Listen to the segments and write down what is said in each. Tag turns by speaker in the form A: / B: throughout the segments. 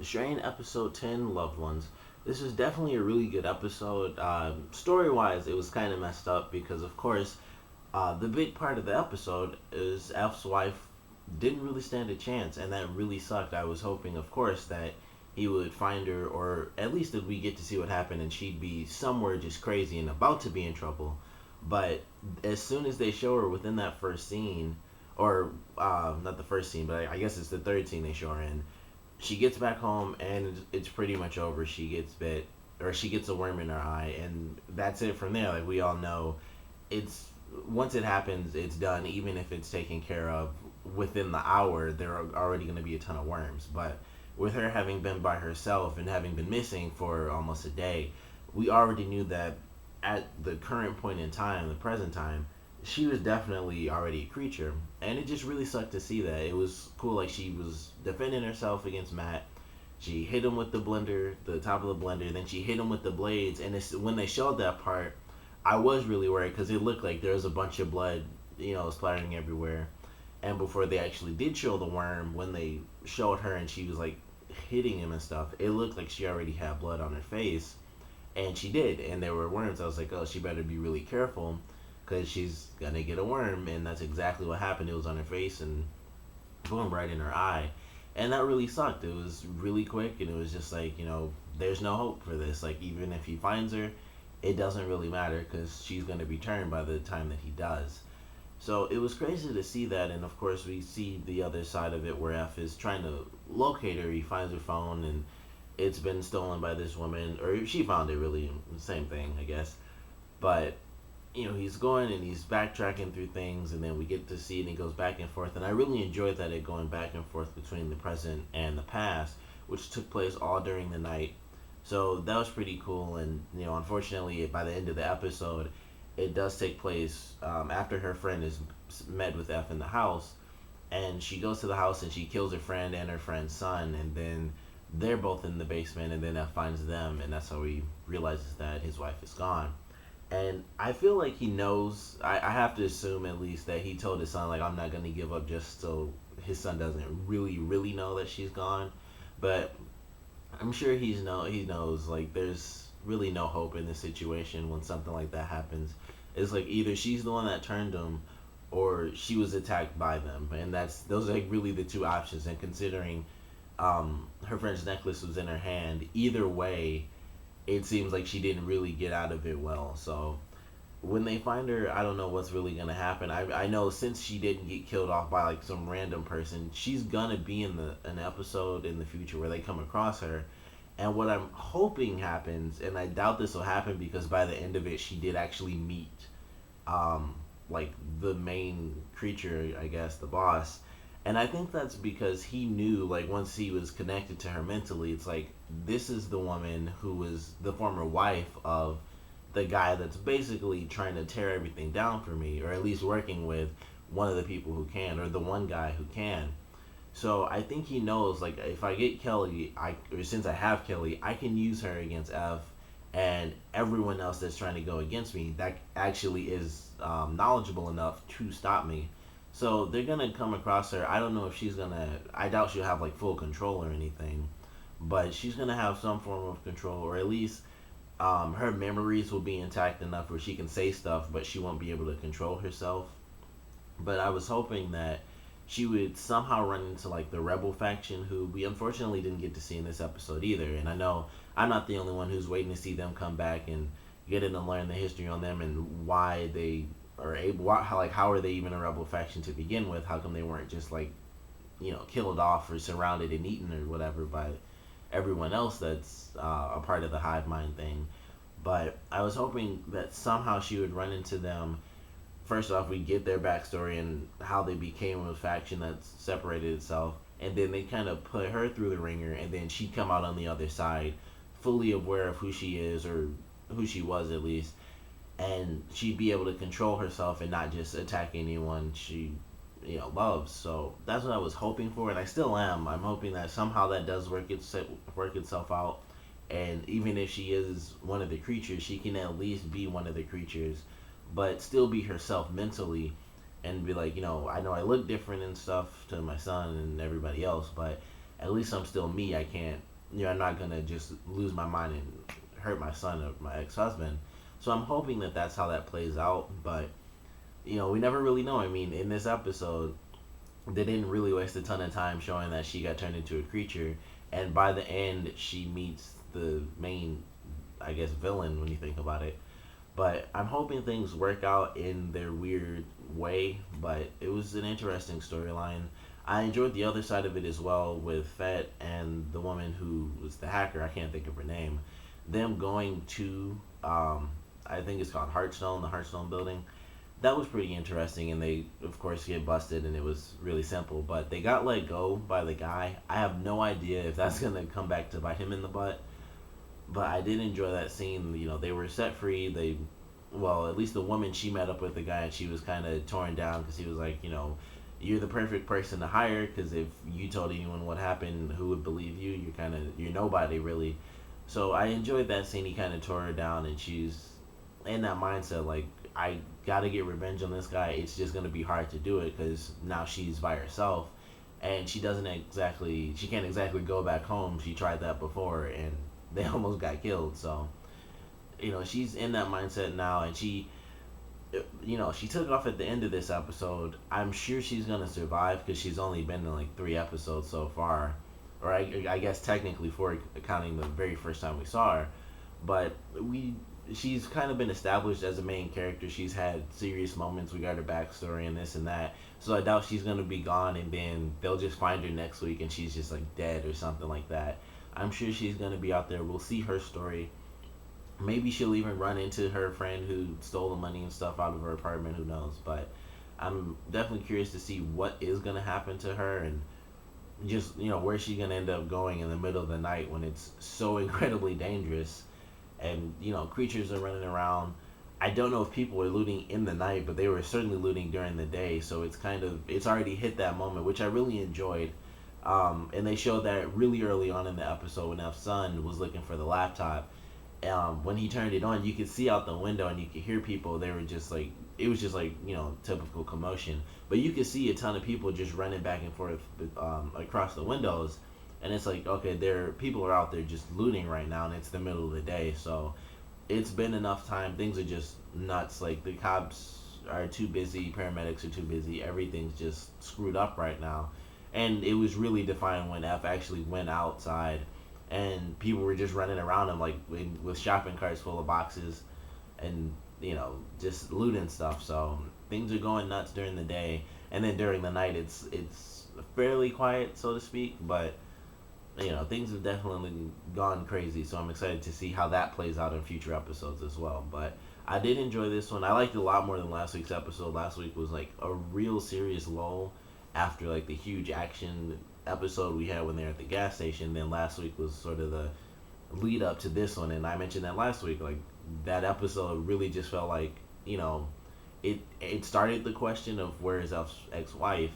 A: Strain episode 10, Loved Ones. This was definitely a really good episode. Story wise, it was kind of messed up because, of course, the big part of the episode is F's wife didn't really stand a chance, and that really sucked. I was hoping, of course, that he would find her, or at least that we get to see what happened, and she'd be somewhere just crazy and about to be in trouble. But as soon as they show her within that first scene, or not the first scene, but I guess it's the third scene they show her in, she gets back home and it's pretty much over. She gets bit, or she gets a worm in her eye, and that's it from there. Like we all know, it's once it happens, it's done. Even if it's taken care of within the hour, there are already going to be a ton of worms. But with her having been by herself and having been missing for almost a day, we already knew that at the current point in time, the present time, she was definitely already a creature, and it just really sucked to see that. It was cool, like she was defending herself against Matt. She hit him with the blender, the top of the blender. Then she hit him with the blades, and when they showed that part, I was really worried because it looked like there was a bunch of blood, splattering everywhere. And before they actually did show the worm, when they showed her and she was like hitting him and stuff, it looked like she already had blood on her face, and she did, and there were worms. I was like, oh, she better be really careful because she's gonna get a worm, and that's exactly what happened. It was on her face and boom, right in her eye, and that really sucked. It was really quick, and it was just like, there's no hope for this. Like even if he finds her, it doesn't really matter because she's gonna be turned by the time that he does. So it was crazy to see that, and of course we see the other side of it where F is trying to locate her. He finds her phone, and it's been stolen by this woman, or she found it. Really, same thing, I guess. But he's going and he's backtracking through things, and then we get to see it, and he goes back and forth. And I really enjoyed that, it going back and forth between the present and the past, which took place all during the night. So that was pretty cool. And unfortunately, by the end of the episode, it does take place after her friend is met with F in the house, and she goes to the house and she kills her friend and her friend's son, and then they're both in the basement, and then F finds them, and that's how he realizes that his wife is gone. And I feel like he knows. I have to assume at least that he told his son, like, I'm not gonna give up, just so his son doesn't really know that she's gone. But I'm sure he knows, like, there's really no hope in this situation when something like that happens. It's like either she's the one that turned him, or she was attacked by them, and those are like really the two options. And considering her friend's necklace was in her hand, either way, it seems like she didn't really get out of it well. So when they find her, I don't know what's really gonna happen. I know since she didn't get killed off by like some random person, she's gonna be in an episode in the future where they come across her. And what I'm hoping happens, and I doubt this will happen because by the end of it, she did actually meet, like the main creature, I guess, the boss. And I think that's because he knew, like, once he was connected to her mentally, it's like, this is the woman who was the former wife of the guy that's basically trying to tear everything down for me, or at least working with one of the people who can, or the one guy who can. So I think he knows, like, if I get Kelly, or since I have Kelly, I can use her against F, and everyone else that's trying to go against me that actually is knowledgeable enough to stop me. So they're gonna come across her. I don't know if she's gonna. I doubt she'll have like full control or anything, but she's gonna have some form of control, or at least her memories will be intact enough where she can say stuff, but she won't be able to control herself. But I was hoping that she would somehow run into like the rebel faction, who we unfortunately didn't get to see in this episode either. And I know I'm not the only one who's waiting to see them come back and getting to learn the history on them and why they are able, how are they even a rebel faction to begin with? How come they weren't just like killed off or surrounded and eaten or whatever by everyone else that's a part of the hive mind thing? But I was hoping that somehow she would run into them. First off, we get their backstory and how they became a faction that separated itself, and then they kind of put her through the ringer, and then she'd come out on the other side, fully aware of who she is, or who she was at least, and she'd be able to control herself and not just attack anyone she loves. So that's what I was hoping for, and I still am. I'm hoping that somehow that does work itself out, and even if she is one of the creatures, she can at least be one of the creatures, but still be herself mentally, and be like, I know I look different and stuff to my son and everybody else, but at least I'm still me. I can't I'm not gonna just lose my mind and hurt my son or my ex-husband. So I'm hoping that that's how that plays out. But we never really know. I mean, in this episode, they didn't really waste a ton of time showing that she got turned into a creature, and by the end, she meets the main, I guess, villain when you think about it. But I'm hoping things work out in their weird way. But it was an interesting storyline. I enjoyed the other side of it as well with Fett and the woman who was the hacker. I can't think of her name. Them going to, I think it's called Heartstone, the Heartstone building. That was pretty interesting, and they, of course, get busted, and it was really simple. But they got let go by the guy. I have no idea if that's gonna come back to bite him in the butt. But I did enjoy that scene. They were set free. Well, at least the woman, she met up with the guy, and she was kind of torn down because he was like, you're the perfect person to hire because if you told anyone what happened, who would believe you? You're nobody really. So I enjoyed that scene. He kind of tore her down, and she's in that mindset like, I gotta get revenge on this guy. It's just gonna be hard to do it because now she's by herself, and she can't exactly go back home. She tried that before, and they almost got killed. So she's in that mindset now, and she took off at the end of this episode. I'm sure she's gonna survive because she's only been in like 3 episodes so far, or I guess technically 4, counting the very first time we saw her. But she's kind of been established as a main character. She's had serious moments. We got her backstory and this and that. So I doubt she's gonna be gone, and then they'll just find her next week and she's just like dead or something like that. I'm sure she's gonna be out there. We'll see her story. Maybe she'll even run into her friend who stole the money and stuff out of her apartment. Who knows? But I'm definitely curious to see what is gonna happen to her, and just where she's gonna end up going in the middle of the night when it's so incredibly dangerous, and creatures are running around. I don't know if people were looting in the night, but they were certainly looting during the day. So it's already hit that moment, which I really enjoyed. And they showed that really early on in the episode when F's son was looking for the laptop. When he turned it on, you could see out the window and you could hear people. They were just like, it was just like, typical commotion. But you could see a ton of people just running back and forth across the windows. And it's like, okay, people are out there just looting right now, and it's the middle of the day. So it's been enough time. Things are just nuts. Like, the cops are too busy, paramedics are too busy. Everything's just screwed up right now. And it was really defined when F actually went outside and people were just running around him like with shopping carts full of boxes and just looting stuff. So things are going nuts during the day, and then during the night it's fairly quiet, so to speak. But things have definitely gone crazy. So I'm excited to see how that plays out in future episodes as well. But I did enjoy this one. I liked it a lot more than last week's episode. Last week was like a real serious lull after like the huge action episode we had when they were at the gas station. Then last week was sort of the lead up to this one, and I mentioned that last week. Like, that episode really just felt like it started the question of where is Elf's ex-wife,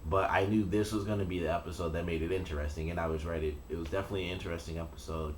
A: but I knew this was going to be the episode that made it interesting, and I was ready. It was definitely an interesting episode.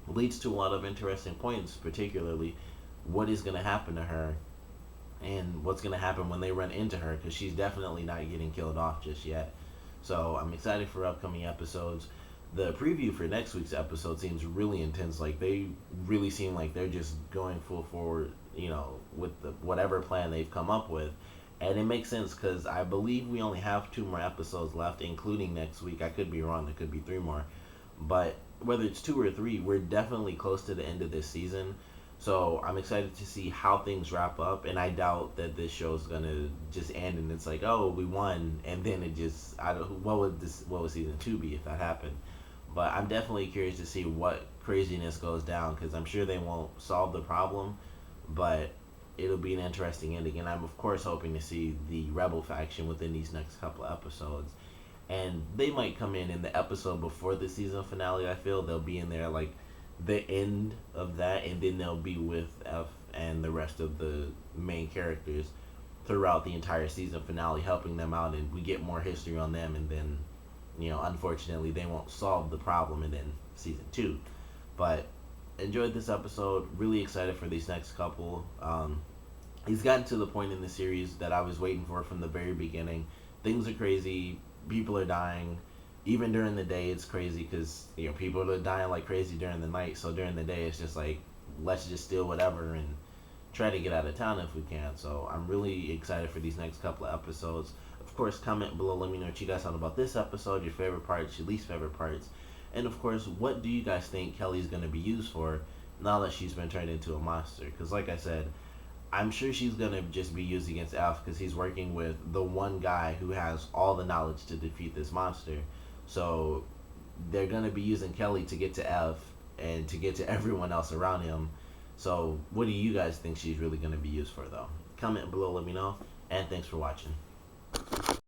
A: It leads to a lot of interesting points, particularly what is going to happen to her and what's going to happen when they run into her, because she's definitely not getting killed off just yet. So I'm excited for upcoming episodes. The preview for next week's episode seems really intense. Like, they really seem like they're just going full forward, with whatever plan they've come up with. And it makes sense because I believe we only have 2 more episodes left, including next week. I could be wrong. There could be 3 more. But whether it's 2 or 3, we're definitely close to the end of this season. So I'm excited to see how things wrap up, and I doubt that this show is gonna just end and it's like, oh, we won, and then it just, what would season 2 be if that happened? But I'm definitely curious to see what craziness goes down, because I'm sure they won't solve the problem, but it'll be an interesting ending. And I'm of course hoping to see the Rebel faction within these next couple of episodes, and they might come in the episode before the season finale. I feel they'll be in there like the end of that, and then they'll be with F and the rest of the main characters throughout the entire season finale, helping them out, and we get more history on them. And then unfortunately they won't solve the problem in then season 2. But enjoyed this episode, really excited for these next couple. He's gotten to the point in the series that I was waiting for from the very beginning. Things are crazy, people are dying, Even during the day, it's crazy because people are dying like crazy during the night. So during the day, it's just like let's just steal whatever and try to get out of town if we can. So I'm really excited for these next couple of episodes. Of course, comment below. Let me know what you guys thought about this episode, your favorite parts, your least favorite parts. And of course, what do you guys think Kelly's going to be used for now that she's been turned into a monster? Because, like I said, I'm sure she's going to just be used against Alf because he's working with the one guy who has all the knowledge to defeat this monster. So they're going to be using Kelly to get to Alf and to get to everyone else around him. So, what do you guys think she's really going to be used for, though? Comment below, let me know. And thanks for watching.